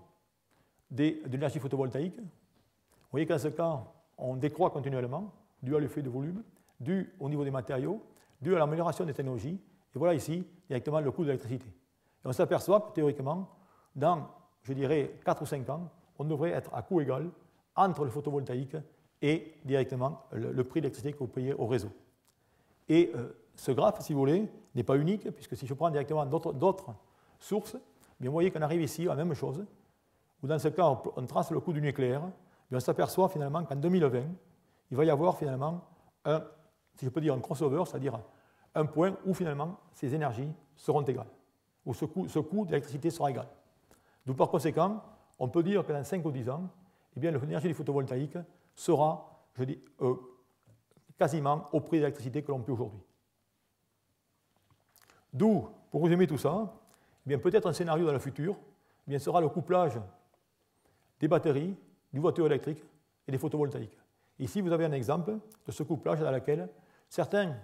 de l'énergie photovoltaïque. Vous voyez qu'en ce cas, on décroît continuellement, dû à l'effet de volume, dû au niveau des matériaux, dû à l'amélioration des technologies. Et voilà ici, directement, le coût de l'électricité. Et on s'aperçoit que, théoriquement, dans, je dirais, 4 ou 5 ans, on devrait être à coût égal entre le photovoltaïque et directement le prix de l'électricité que vous payez au réseau. Et ce graphe, si vous voulez, n'est pas unique, puisque si je prends directement d'autres sources, bien vous voyez qu'on arrive ici à la même chose, où dans ce cas, on trace le coût du nucléaire, on s'aperçoit finalement qu'en 2020, il va y avoir finalement un, si je peux dire, un crossover, c'est-à-dire un point où finalement ces énergies seront égales, où ce coût d'électricité sera égal. Donc par conséquent, on peut dire que dans 5 ou 10 ans, eh bien, l'énergie du photovoltaïque sera, je dis, quasiment au prix d'électricité que l'on peut aujourd'hui. D'où, pour résumer tout ça, eh bien, peut-être un scénario dans le futur eh bien, sera le couplage des batteries, du voiture électrique et des photovoltaïques. Ici, vous avez un exemple de ce couplage dans lequel certaines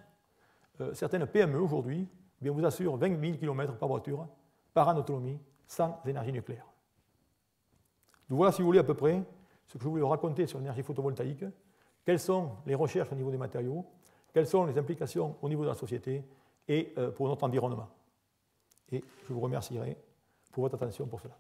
PME aujourd'hui eh vous assurent 20 000 km par voiture par an d'autonomie sans énergie nucléaire. Donc voilà, si vous voulez, à peu près ce que je voulais vous raconter sur l'énergie photovoltaïque, quelles sont les recherches au niveau des matériaux, quelles sont les implications au niveau de la société et pour notre environnement. Et je vous remercierai pour votre attention pour cela.